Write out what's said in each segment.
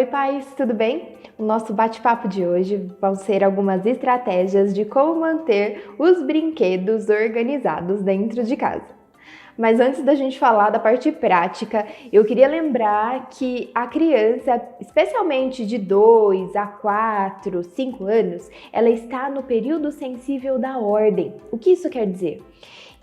Oi, pais, tudo bem? O nosso bate-papo de hoje vão ser algumas estratégias de como manter os brinquedos organizados dentro de casa. Mas antes da gente falar da parte prática, eu queria lembrar que a criança, especialmente de 2 a 4, 5 anos, ela está no período sensível da ordem. O que isso quer dizer?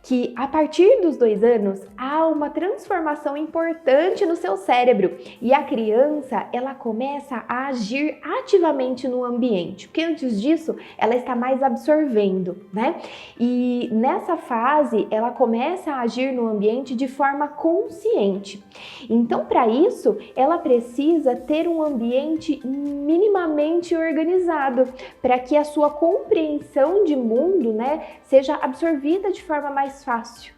Que a partir dos 2 anos há uma transformação importante no seu cérebro e a criança ela começa a agir ativamente no ambiente, porque antes disso ela está mais absorvendo, né? E nessa fase ela começa a agir no ambiente de forma consciente. Então, para isso, ela precisa ter um ambiente minimamente organizado para que a sua compreensão de mundo, né, seja absorvida de forma mais fácil.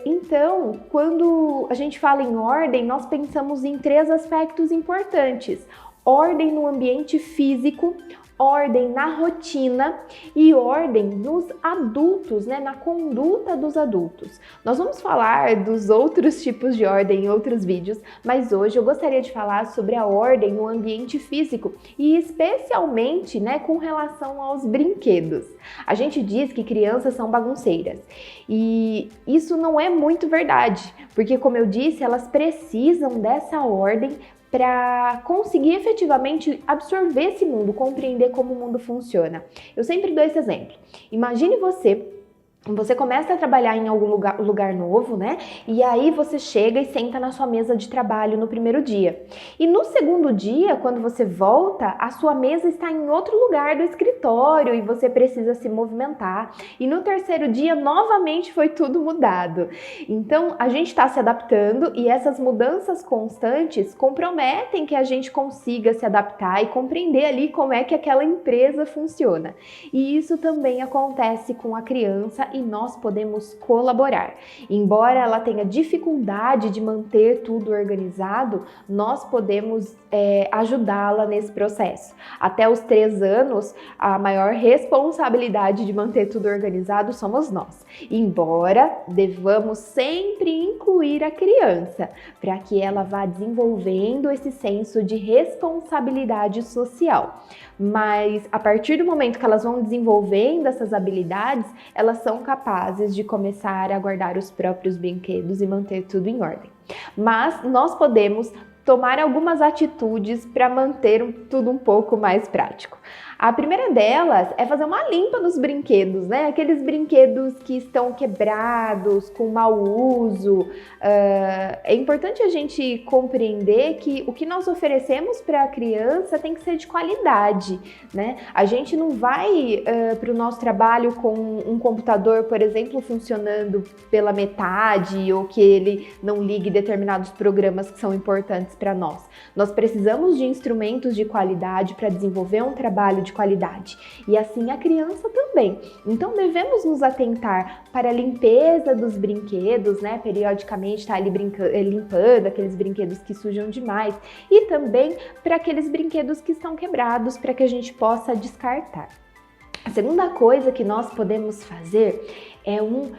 Então, quando a gente fala em ordem, nós pensamos em 3 aspectos importantes: ordem no ambiente físico, ordem na rotina e ordem nos adultos, né, na conduta dos adultos. Nós vamos falar dos outros tipos de ordem em outros vídeos, mas hoje eu gostaria de falar sobre a ordem no ambiente físico e especialmente, né, com relação aos brinquedos. A gente diz que crianças são bagunceiras e isso não é muito verdade, porque como eu disse, elas precisam dessa ordem para conseguir efetivamente absorver esse mundo, compreender como o mundo funciona. Eu sempre dou esse exemplo. Imagine você começa a trabalhar em algum lugar novo, né? E aí você chega e senta na sua mesa de trabalho no primeiro dia. E no segundo dia, quando você volta, a sua mesa está em outro lugar do escritório e você precisa se movimentar. E no terceiro dia, novamente foi tudo mudado. Então, a gente está se adaptando e essas mudanças constantes comprometem que a gente consiga se adaptar e compreender ali como é que aquela empresa funciona. E isso também acontece com a criança e nós podemos colaborar. Embora ela tenha dificuldade de manter tudo organizado, nós podemos ajudá-la nesse processo. Até os 3 anos, a maior responsabilidade de manter tudo organizado somos nós. Embora devamos sempre incluir a criança, para que ela vá desenvolvendo esse senso de responsabilidade social. Mas a partir do momento que elas vão desenvolvendo essas habilidades, elas são capazes de começar a guardar os próprios brinquedos e manter tudo em ordem. Mas nós podemos tomar algumas atitudes para manter tudo um pouco mais prático. A primeira delas é fazer uma limpa nos brinquedos, né? Aqueles brinquedos que estão quebrados, com mau uso. É importante a gente compreender que o que nós oferecemos para a criança tem que ser de qualidade, né? A gente não vai para o nosso trabalho com um computador, por exemplo, funcionando pela metade ou que ele não ligue determinados programas que são importantes para nós. Nós precisamos de instrumentos de qualidade para desenvolver um trabalho de qualidade. E assim a criança também. Então devemos nos atentar para a limpeza dos brinquedos, né? Periodicamente estar ali limpando aqueles brinquedos que sujam demais e também para aqueles brinquedos que estão quebrados para que a gente possa descartar. A segunda coisa que nós podemos fazer é um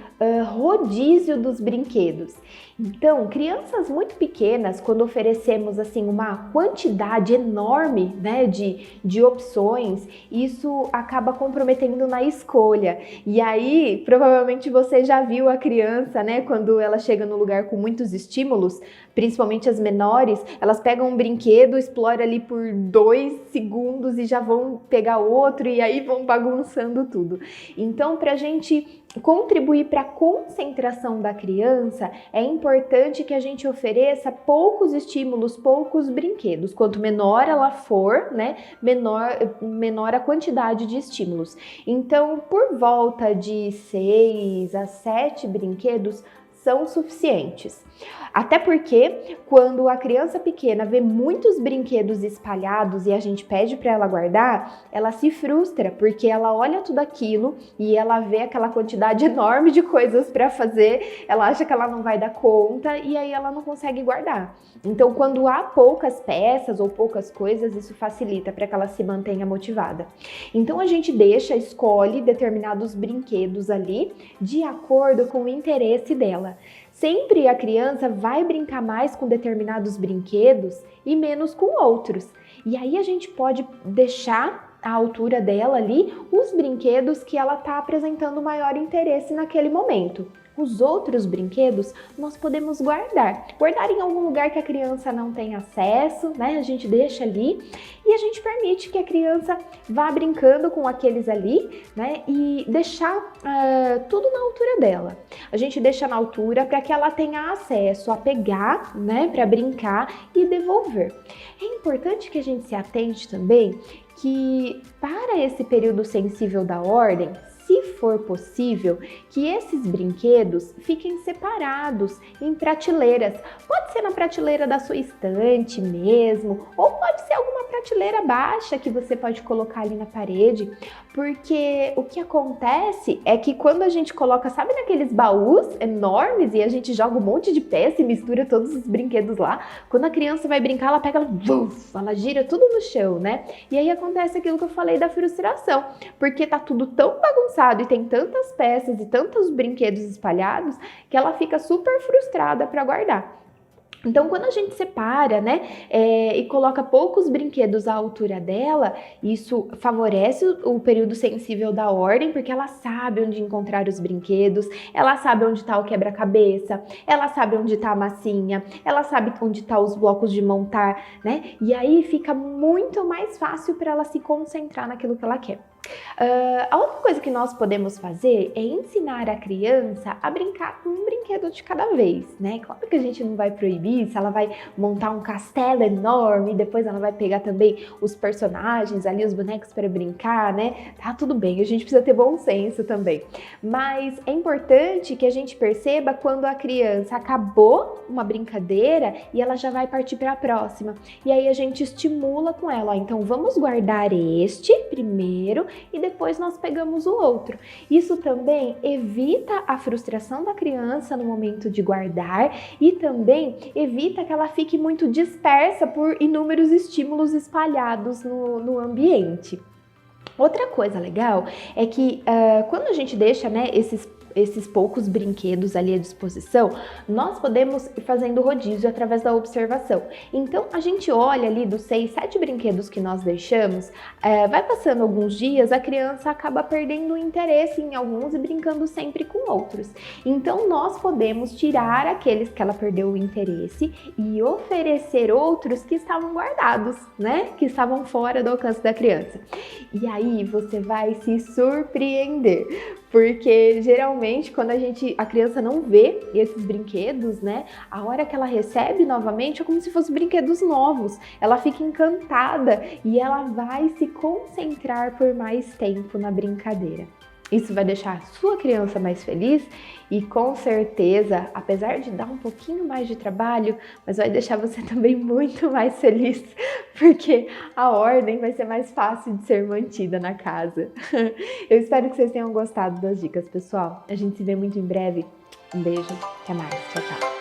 rodízio dos brinquedos. Então, crianças muito pequenas, quando oferecemos assim uma quantidade enorme, né, de opções, isso acaba comprometendo na escolha. E aí, provavelmente você já viu a criança, né, quando ela chega no lugar com muitos estímulos, principalmente as menores, elas pegam um brinquedo, exploram ali por 2 segundos e já vão pegar outro e aí vão bagunçando tudo. Então, para a gente contribuir para a concentração da criança, é importante que a gente ofereça poucos estímulos, poucos brinquedos. Quanto menor ela for, né, menor a quantidade de estímulos. Então, por volta de 6 a 7 brinquedos são suficientes. Até porque quando a criança pequena vê muitos brinquedos espalhados e a gente pede para ela guardar, ela se frustra porque ela olha tudo aquilo e ela vê aquela quantidade enorme de coisas para fazer, ela acha que ela não vai dar conta e aí ela não consegue guardar. Então, quando há poucas peças ou poucas coisas, isso facilita para que ela se mantenha motivada. Então, a gente escolhe determinados brinquedos ali de acordo com o interesse dela. Sempre a criança vai brincar mais com determinados brinquedos e menos com outros. E aí a gente pode deixar à altura dela ali os brinquedos que ela está apresentando maior interesse naquele momento. Os outros brinquedos nós podemos guardar em algum lugar que a criança não tem acesso, né? A gente deixa ali e a gente permite que a criança vá brincando com aqueles ali, né? E deixar tudo na altura dela. A gente deixa na altura para que ela tenha acesso a pegar, né? Para brincar e devolver. É importante que a gente se atente também que para esse período sensível da ordem, se for possível, que esses brinquedos fiquem separados em prateleiras. Pode ser na prateleira da sua estante mesmo, ou pode ser alguma prateleira baixa que você pode colocar ali na parede, porque o que acontece é que quando a gente coloca, sabe, naqueles baús enormes e a gente joga um monte de peça e mistura todos os brinquedos lá, quando a criança vai brincar, ela pega, ela gira tudo no chão, né? E aí acontece aquilo que eu falei da frustração, porque tá tudo tão bagunçado e tem tantas peças e tantos brinquedos espalhados que ela fica super frustrada para guardar. Então, quando a gente separa, né, e coloca poucos brinquedos à altura dela, isso favorece o período sensível da ordem, porque ela sabe onde encontrar os brinquedos, ela sabe onde está o quebra-cabeça, ela sabe onde está a massinha, ela sabe onde estão os blocos de montar, né? E aí fica muito mais fácil para ela se concentrar naquilo que ela quer. A outra coisa que nós podemos fazer é ensinar a criança a brincar com um brinquedo de cada vez, né? Claro que a gente não vai proibir se ela vai montar um castelo enorme e depois ela vai pegar também os personagens ali, os bonecos para brincar, né? Tá tudo bem, a gente precisa ter bom senso também. Mas é importante que a gente perceba quando a criança acabou uma brincadeira e ela já vai partir para a próxima. E aí a gente estimula com ela, ó, então vamos guardar este primeiro e depois nós pegamos o outro. Isso também evita a frustração da criança no momento de guardar e também evita que ela fique muito dispersa por inúmeros estímulos espalhados no ambiente. Outra coisa legal é que quando a gente deixa, né, esses poucos brinquedos ali à disposição, nós podemos ir fazendo rodízio através da observação. Então, a gente olha ali dos 6, 7 brinquedos que nós deixamos, vai passando alguns dias, a criança acaba perdendo o interesse em alguns e brincando sempre com outros. Então, nós podemos tirar aqueles que ela perdeu o interesse e oferecer outros que estavam guardados, né? Que estavam fora do alcance da criança. E aí, você vai se surpreender, porque geralmente quando a criança não vê esses brinquedos, né, a hora que ela recebe novamente é como se fossem brinquedos novos. Ela fica encantada e ela vai se concentrar por mais tempo na brincadeira. Isso vai deixar a sua criança mais feliz e com certeza, apesar de dar um pouquinho mais de trabalho, mas vai deixar você também muito mais feliz, porque a ordem vai ser mais fácil de ser mantida na casa. Eu espero que vocês tenham gostado das dicas, pessoal. A gente se vê muito em breve. Um beijo, até mais, tchau, tchau.